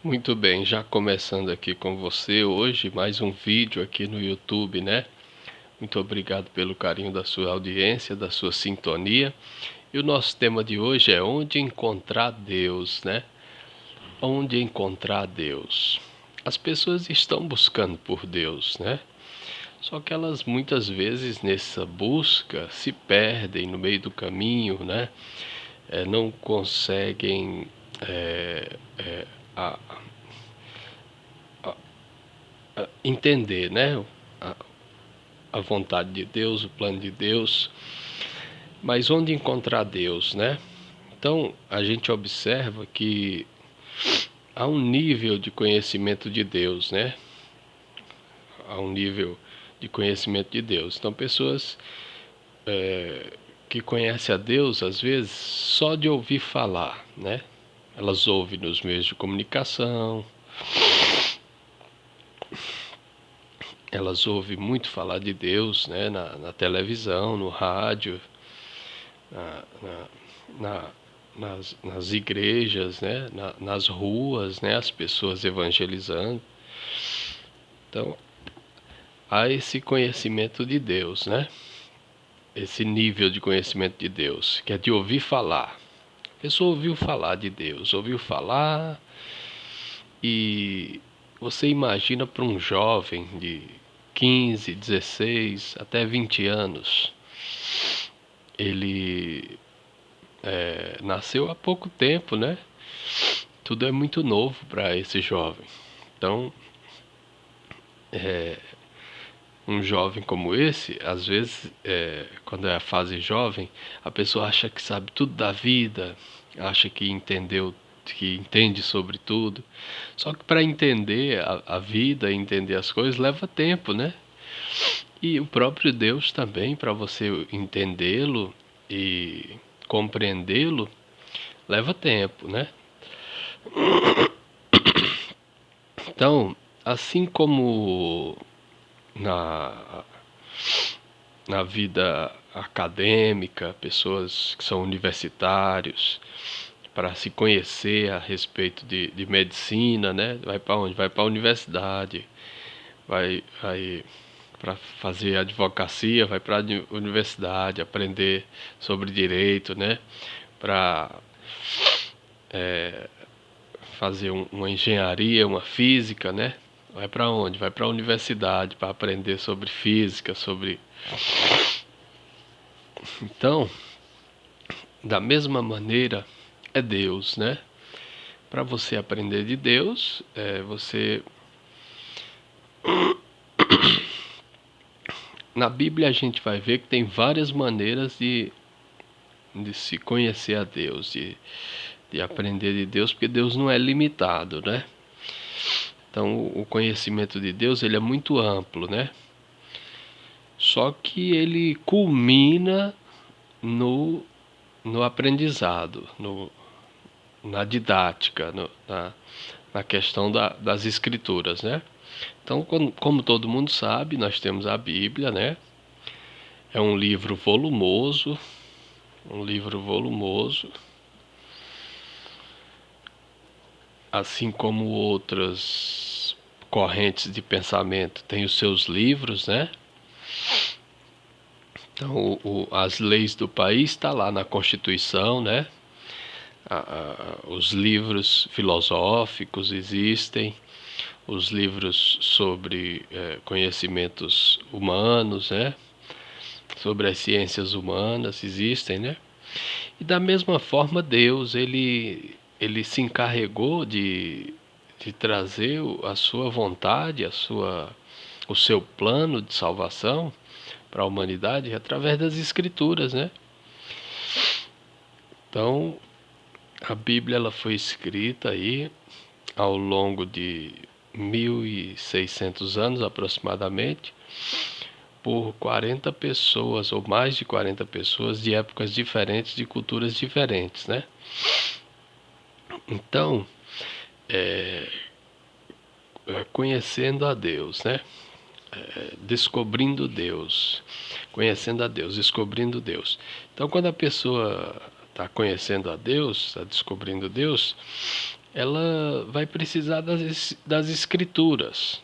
Muito bem, já começando aqui com você hoje, mais um vídeo aqui no YouTube, né? Muito obrigado pelo carinho da sua audiência, da sua sintonia. E o nosso tema de hoje é onde encontrar Deus, né? Onde encontrar Deus? As pessoas estão buscando por Deus, né? Só que elas muitas vezes nessa busca se perdem no meio do caminho, né? Não conseguem a- entender, né? A, a vontade de Deus, o plano de Deus, mas onde encontrar Deus, né? Então a gente observa que há um nível de conhecimento de Deus, né? Há um nível de conhecimento de Deus. Então pessoas que conhecem a Deus, às vezes, só de ouvir falar, né? Elas ouvem nos meios de comunicação, elas ouvem muito falar de Deus, né? Na televisão, no rádio, na, na, na, nas igrejas, né? Nas ruas, né? As pessoas evangelizando. Então, há esse conhecimento de Deus, né? Esse nível de conhecimento de Deus, que é de ouvir falar. A pessoa ouviu falar de Deus, ouviu falar e você imagina para um jovem de 15, 16 até 20 anos, ele nasceu há pouco tempo, né? Tudo é muito novo para esse jovem. Então, um jovem como esse, às vezes, quando é a fase jovem, a pessoa acha que sabe tudo da vida, acha que entendeu, que entende sobre tudo. Só que para entender a vida, entender as coisas, leva tempo, né? E o próprio Deus também, para você entendê-lo e compreendê-lo, leva tempo, né? Então, assim como na na vida acadêmica, pessoas que são universitários, para se conhecer a respeito de medicina, né? Vai para onde? Vai para a universidade, vai para fazer advocacia, vai para a universidade, aprender sobre direito, né? Para fazer uma engenharia, uma física, né? Vai para onde? Vai para a universidade para aprender sobre física, sobre. Então, da mesma maneira, é Deus, né? Para você aprender de Deus, você. Na Bíblia a gente vai ver que tem várias maneiras de se conhecer a Deus, de aprender de Deus, porque Deus não é limitado, né? Então o conhecimento de Deus ele é muito amplo, né? Só que ele culmina no, no aprendizado, na didática, na questão das escrituras, né? Então, como todo mundo sabe, nós temos a Bíblia, né? É um livro volumoso, assim como outras correntes de pensamento têm os seus livros, né? Então, as leis do país está lá na Constituição, né? Os livros filosóficos existem, os livros sobre conhecimentos humanos, né? Sobre as ciências humanas existem, né? E da mesma forma Deus, ele se encarregou de trazer a sua vontade, o seu plano de salvação para a humanidade através das escrituras, né? Então, a Bíblia ela foi escrita aí ao longo de 1600 anos aproximadamente por 40 pessoas ou mais de 40 pessoas de épocas diferentes, de culturas diferentes, né? Então, conhecendo a Deus, né? Descobrindo Deus, conhecendo a Deus, descobrindo Deus. Então, quando a pessoa está conhecendo a Deus, está descobrindo Deus, ela vai precisar das escrituras.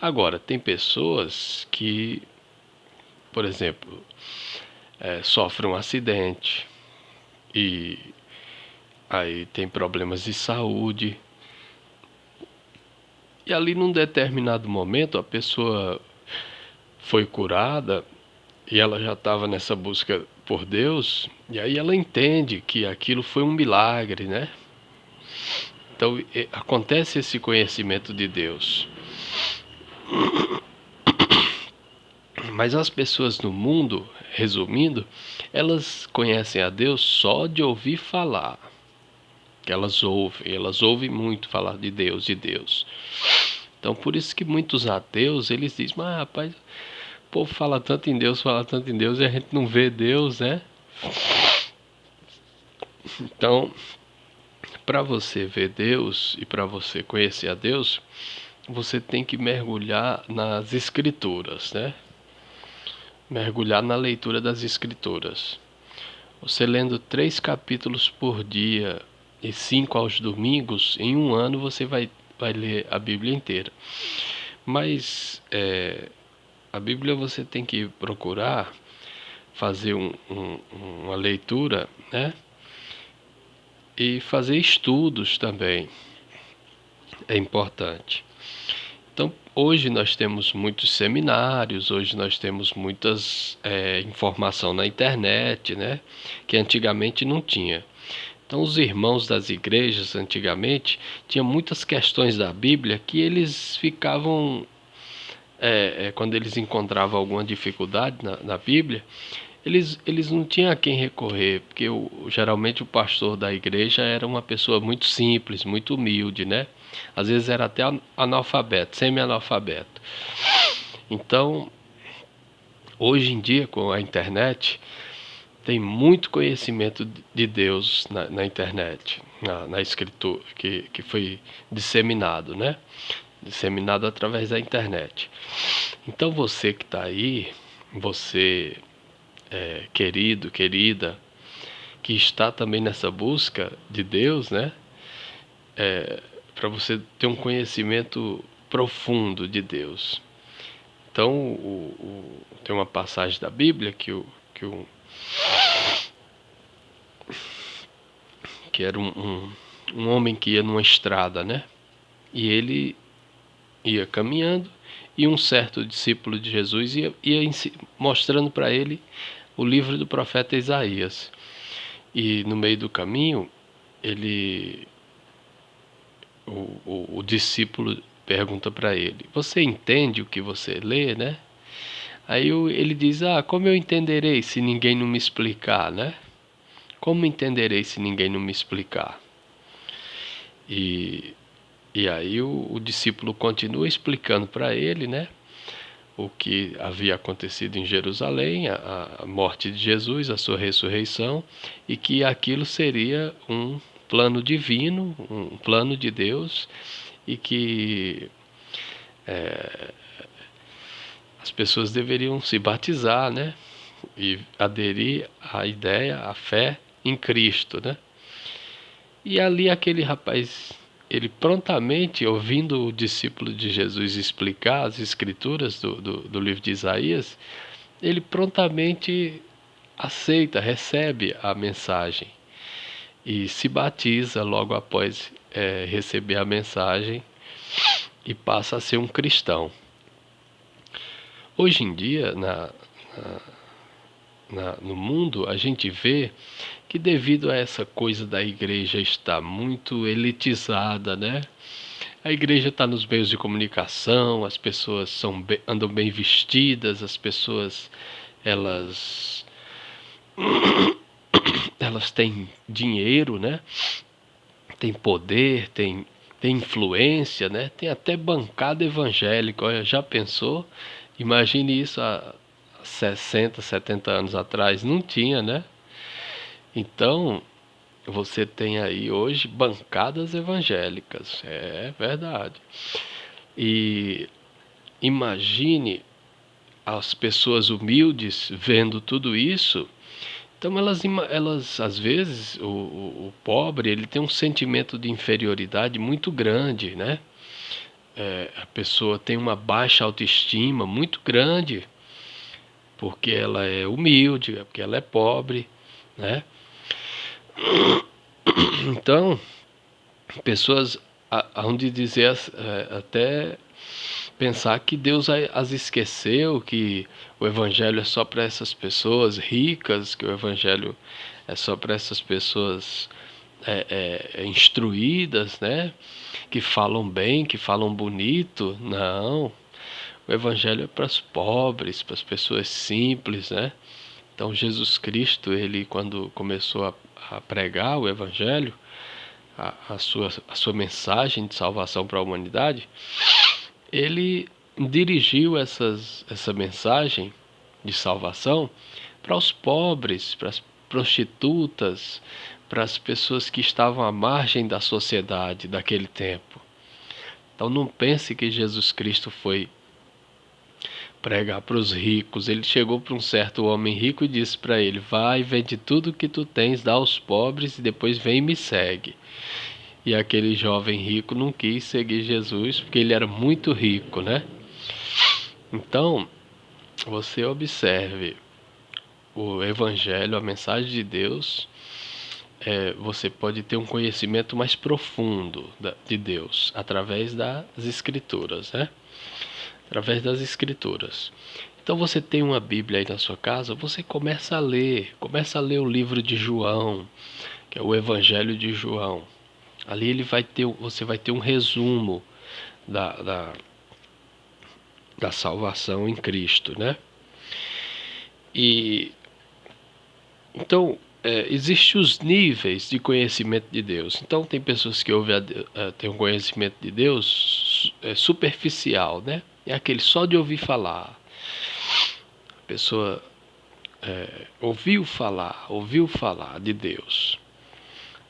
Agora, tem pessoas que, por exemplo, sofrem um acidente e aí tem problemas de saúde. E ali num determinado momento a pessoa foi curada e ela já estava nessa busca por Deus, e aí ela entende que aquilo foi um milagre, né? Então acontece esse conhecimento de Deus. Mas as pessoas no mundo, resumindo, elas conhecem a Deus só de ouvir falar. Elas ouvem muito falar de Deus, de Deus. Então por isso que muitos ateus, eles dizem, mas rapaz, o povo fala tanto em Deus, e a gente não vê Deus, né? Então, para você ver Deus e para você conhecer a Deus, você tem que mergulhar nas escrituras, né? Mergulhar na leitura das escrituras. Você lendo 3 capítulos por dia e 5 aos domingos, em um ano você vai ler a Bíblia inteira. Mas a Bíblia você tem que procurar fazer uma leitura, né? E fazer estudos também é importante. Então, hoje nós temos muitos seminários, hoje nós temos muitas informação na internet, né? Que antigamente não tinha. Então, os irmãos das igrejas antigamente tinham muitas questões da Bíblia que eles ficavam, quando eles encontravam alguma dificuldade na Bíblia, eles não tinham a quem recorrer, porque geralmente o pastor da igreja era uma pessoa muito simples, muito humilde, né? Às vezes era até analfabeto, semi-analfabeto. Então, hoje em dia, com a internet, tem muito conhecimento de Deus na internet, na escritura, que foi disseminado, né? Disseminado através da internet. Então, você que está aí, você querido, querida, que está também nessa busca de Deus, né? Para você ter um conhecimento profundo de Deus. Então, tem uma passagem da Bíblia que era um homem que ia numa estrada, né? E ele ia caminhando e um certo discípulo de Jesus ia mostrando para ele o livro do profeta Isaías. E no meio do caminho, o discípulo pergunta para ele: Você entende o que você lê, né? Aí ele diz: como eu entenderei se ninguém não me explicar, né? Como entenderei se ninguém não me explicar? E aí o discípulo continua explicando para ele, né? O que havia acontecido em Jerusalém, a morte de Jesus, a sua ressurreição, e que aquilo seria um plano divino, um plano de Deus, e que as pessoas deveriam se batizar, né? E aderir à ideia, à fé em Cristo, né? E ali aquele rapaz, ele prontamente, ouvindo o discípulo de Jesus explicar as escrituras do livro de Isaías, ele prontamente aceita, recebe a mensagem e se batiza logo após receber a mensagem e passa a ser um cristão. Hoje em dia, no mundo, a gente vê que devido a essa coisa da igreja estar muito elitizada, né? A igreja está nos meios de comunicação, as pessoas andam bem vestidas, as pessoas elas elas têm dinheiro, né? Tem poder, tem influência, né? Tem até bancada evangélica. Olha, já pensou? Imagine isso há 60, 70 anos atrás. Não tinha, né? Então, você tem aí hoje bancadas evangélicas. É verdade. E imagine as pessoas humildes vendo tudo isso Então elas às vezes, o pobre, ele tem um sentimento de inferioridade muito grande, né? A pessoa tem uma baixa autoestima muito grande, porque ela é humilde, porque ela é pobre, né? Então, pessoas hão de dizer, até pensar que Deus as esqueceu, que o evangelho é só para essas pessoas ricas, que o evangelho é só para essas pessoas instruídas, né? Que falam bem, que falam bonito. Não, o evangelho é para os pobres, para as pessoas simples, né? Então Jesus Cristo, ele quando começou a pregar o evangelho, a sua mensagem de salvação para a humanidade, ele dirigiu essa mensagem de salvação para os pobres, para as prostitutas, para as pessoas que estavam à margem da sociedade daquele tempo. Então não pense que Jesus Cristo foi pregar para os ricos. Ele chegou para um certo homem rico e disse para ele: vai, vende tudo que tu tens, dá aos pobres e depois vem e me segue. E aquele jovem rico não quis seguir Jesus porque ele era muito rico, né? Então, você observe o evangelho, a mensagem de Deus, você pode ter um conhecimento mais profundo de Deus através das escrituras, né? Através das escrituras. Então você tem uma Bíblia aí na sua casa, você começa a ler o livro de João, que é o Evangelho de João. Ali você vai ter um resumo da, da salvação em Cristo, né? E então existem os níveis de conhecimento de Deus. Então tem pessoas que têm um conhecimento de Deus superficial, né? É aquele só de ouvir falar. A pessoa ouviu falar de Deus,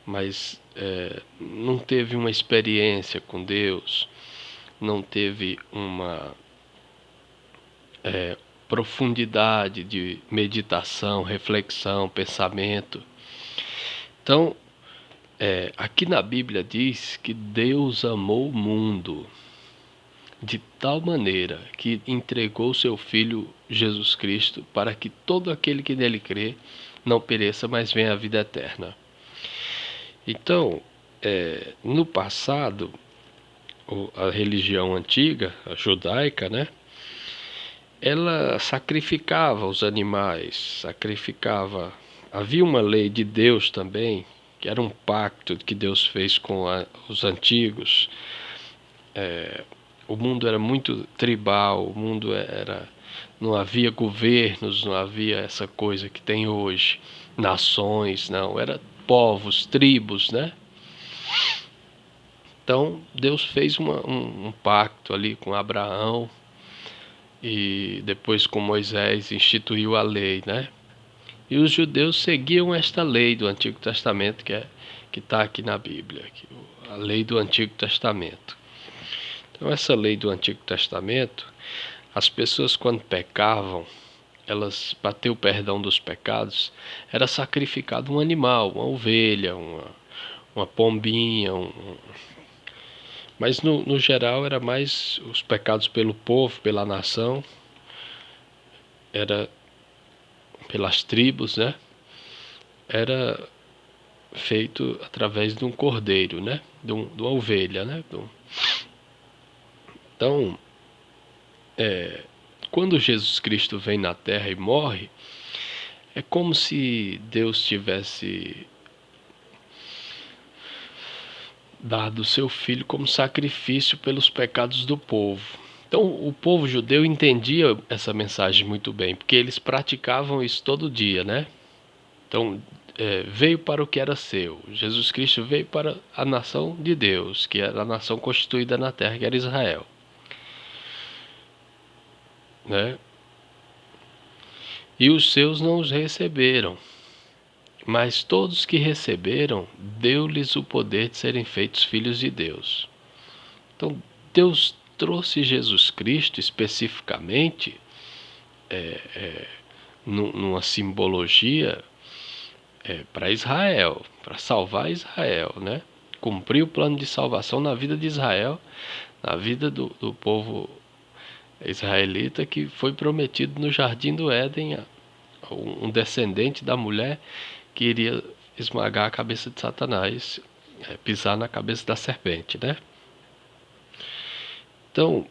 mas não teve uma experiência com Deus, não teve uma profundidade de meditação, reflexão, pensamento. Então, aqui na Bíblia diz que Deus amou o mundo de tal maneira que entregou seu Filho Jesus Cristo para que todo aquele que nele crê não pereça, mas venha a vida eterna. Então, no passado, a religião antiga, a judaica, né? Ela sacrificava os animais, Havia uma lei de Deus também, que era um pacto que Deus fez com os antigos. O mundo era muito tribal, não havia governos, não havia essa coisa que tem hoje, nações, não, era povos, tribos, né? Então Deus fez um pacto ali com Abraão e depois com Moisés instituiu a lei, né? E os judeus seguiam esta lei do Antigo Testamento que está aqui na Bíblia, a lei do Antigo Testamento. Então essa lei do Antigo Testamento, as pessoas quando pecavam, elas, para ter o perdão dos pecados, era sacrificado um animal, uma ovelha, uma pombinha, mas no geral era mais os pecados pelo povo, pela nação, era pelas tribos, né? Era feito através de um cordeiro, né? De uma ovelha, né? Então, quando Jesus Cristo vem na Terra e morre, é como se Deus tivesse dado o seu filho como sacrifício pelos pecados do povo. Então, o povo judeu entendia essa mensagem muito bem, porque eles praticavam isso todo dia, né? Então, veio para o que era seu. Jesus Cristo veio para a nação de Deus, que era a nação constituída na terra, que era Israel, né? E os seus não os receberam. Mas todos que receberam, deu-lhes o poder de serem feitos filhos de Deus. Então, Deus trouxe Jesus Cristo especificamente numa simbologia para Israel, para salvar Israel, né? Cumprir o plano de salvação na vida de Israel, na vida do povo israelita, que foi prometido no Jardim do Éden, um descendente da mulher que iria esmagar a cabeça de Satanás, pisar na cabeça da serpente, né? Então,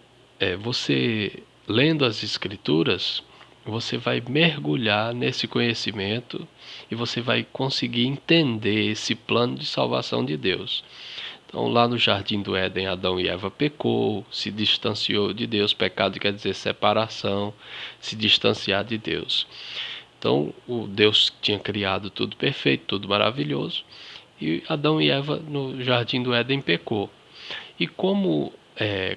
você lendo as Escrituras, você vai mergulhar nesse conhecimento e você vai conseguir entender esse plano de salvação de Deus. Então, lá no Jardim do Éden, Adão e Eva pecou, se distanciou de Deus. Pecado quer dizer separação, se distanciar de Deus. Então, o Deus tinha criado tudo perfeito, tudo maravilhoso, e Adão e Eva no Jardim do Éden pecou. E como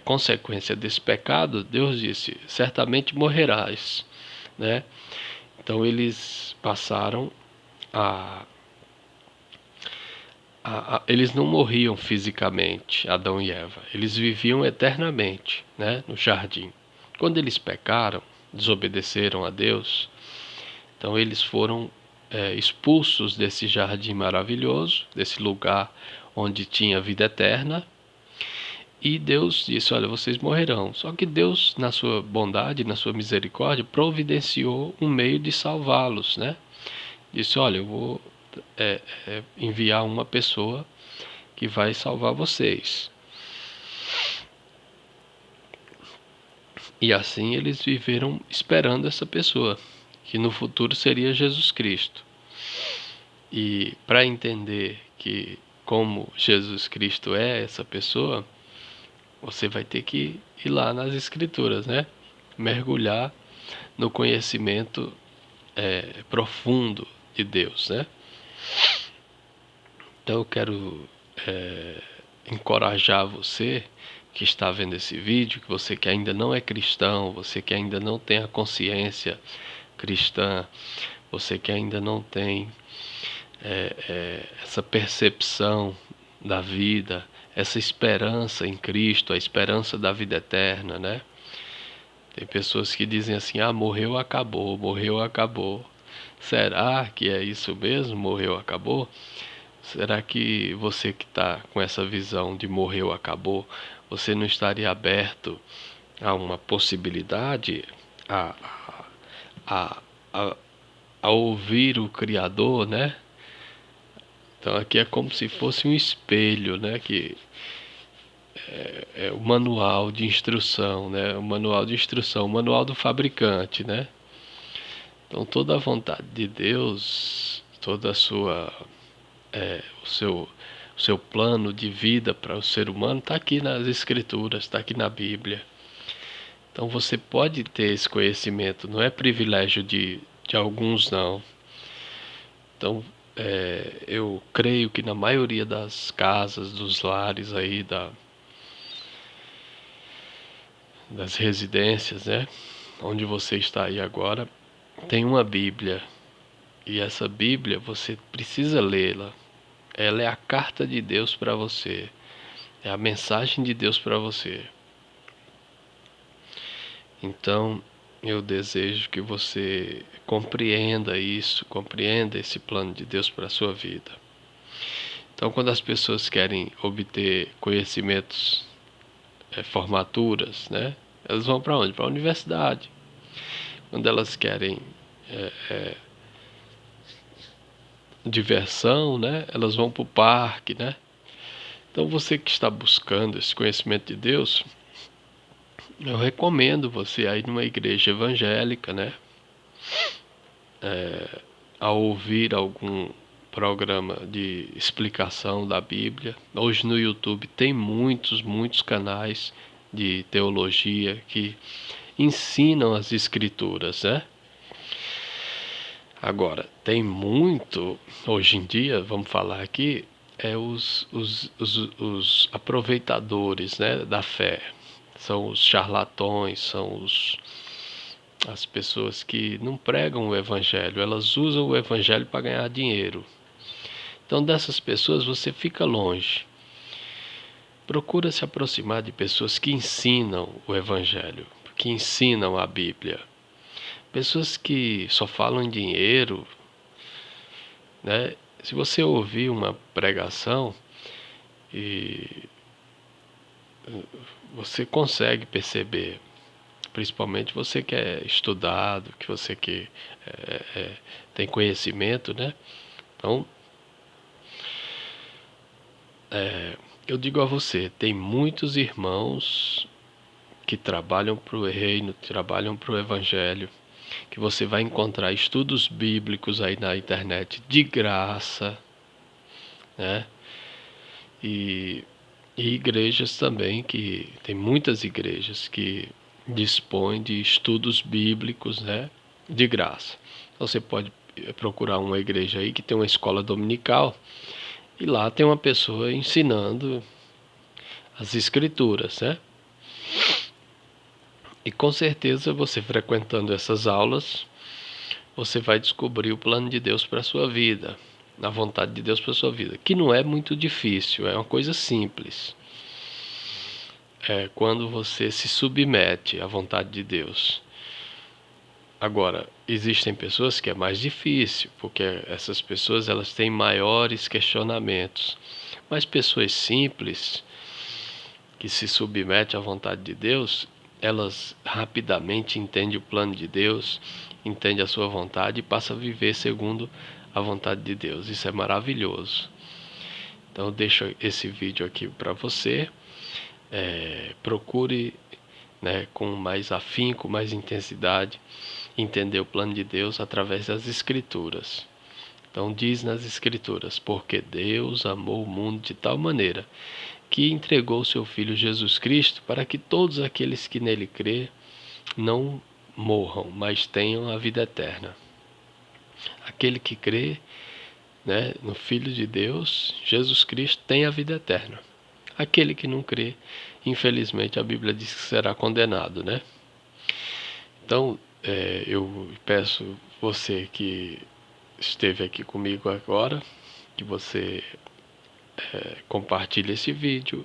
consequência desse pecado, Deus disse: certamente morrerás, né? Então eles passaram eles não morriam fisicamente, Adão e Eva. Eles viviam eternamente, né, no jardim. Quando eles pecaram, desobedeceram a Deus, então eles foram expulsos desse jardim maravilhoso, desse lugar onde tinha vida eterna. E Deus disse: olha, vocês morrerão. Só que Deus, na sua bondade, na sua misericórdia, providenciou um meio de salvá-los, né? Disse: olha, eu vou enviar uma pessoa que vai salvar vocês. E assim eles viveram esperando essa pessoa, que no futuro seria Jesus Cristo. E para entender que como Jesus Cristo é essa pessoa, você vai ter que ir lá nas Escrituras, né? Mergulhar no conhecimento profundo de Deus, né? Então eu quero encorajar você que está vendo esse vídeo, que você que ainda não é cristão, você que ainda não tem a consciência cristã, você que ainda não tem essa percepção da vida, essa esperança em Cristo, a esperança da vida eterna, né? Tem pessoas que dizem assim: ah, morreu, acabou, morreu, acabou. Será que é isso mesmo? Morreu, acabou? Será que você que está com essa visão de morreu, acabou, você não estaria aberto a uma possibilidade, a, a, a, a ouvir o Criador, né? Então aqui é como se fosse um espelho, né? Que é o manual de instrução, né? O manual de instrução, o manual do fabricante, né? Então toda a vontade de Deus, toda a sua, o seu plano de vida para o ser humano está aqui nas Escrituras, está aqui na Bíblia. Então você pode ter esse conhecimento, não é privilégio de alguns, não. Então eu creio que na maioria das casas, dos lares aí, das residências, né, onde você está aí agora, tem uma Bíblia. E essa Bíblia você precisa lê-la. Ela é a carta de Deus para você. É a mensagem de Deus para você. Então, eu desejo que você compreenda isso, compreenda esse plano de Deus para a sua vida. Então, quando as pessoas querem obter conhecimentos, formaturas, né? Elas vão para onde? Para a universidade. Quando elas querem diversão, né? Elas vão para o parque, né? Então, você que está buscando esse conhecimento de Deus, eu recomendo você ir numa igreja evangélica, né? A ouvir algum programa de explicação da Bíblia. Hoje no YouTube tem muitos canais de teologia que ensinam as Escrituras, né? Agora, tem muito, hoje em dia, vamos falar aqui, os aproveitadores, né, da fé. São os charlatões, são as pessoas que não pregam o Evangelho, elas usam o Evangelho para ganhar dinheiro. Então, dessas pessoas você fica longe. Procura se aproximar de pessoas que ensinam o Evangelho, que ensinam a Bíblia. Pessoas que só falam em dinheiro, né? Se você ouvir uma pregação e você consegue perceber, principalmente você que é estudado, que você que tem conhecimento, né? Então, eu digo a você, tem muitos irmãos que trabalham para o reino, trabalham para o evangelho, que você vai encontrar estudos bíblicos aí na internet de graça, né? E, e igrejas também, que tem muitas igrejas que dispõem de estudos bíblicos, né? De graça. Então você pode procurar uma igreja aí que tem uma escola dominical e lá tem uma pessoa ensinando as escrituras, né? E com certeza você frequentando essas aulas, você vai descobrir o plano de Deus para a sua vida, a vontade de Deus para a sua vida, que não é muito difícil, é uma coisa simples. É quando você se submete à vontade de Deus. Agora, existem pessoas que é mais difícil, porque essas pessoas elas têm maiores questionamentos. Mas pessoas simples, que se submetem à vontade de Deus, elas rapidamente entendem o plano de Deus, entendem a sua vontade e passam a viver segundo a vontade de Deus. Isso é maravilhoso. Então eu deixo esse vídeo aqui para você. Procure, né, com mais afinco, mais intensidade, entender o plano de Deus através das Escrituras. Então diz nas Escrituras, porque Deus amou o mundo de tal maneira que entregou seu Filho Jesus Cristo para que todos aqueles que nele crê não morram, mas tenham a vida eterna. Aquele que crê, né, no Filho de Deus, Jesus Cristo, tem a vida eterna. Aquele que não crê, infelizmente a Bíblia diz que será condenado, né? Então, eu peço você que esteve aqui comigo agora, que você compartilhe esse vídeo,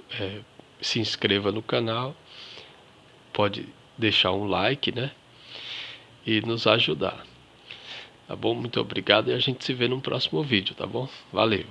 se inscreva no canal, pode deixar um like, né? E nos ajudar. Tá bom? Muito obrigado e a gente se vê no próximo vídeo, tá bom? Valeu!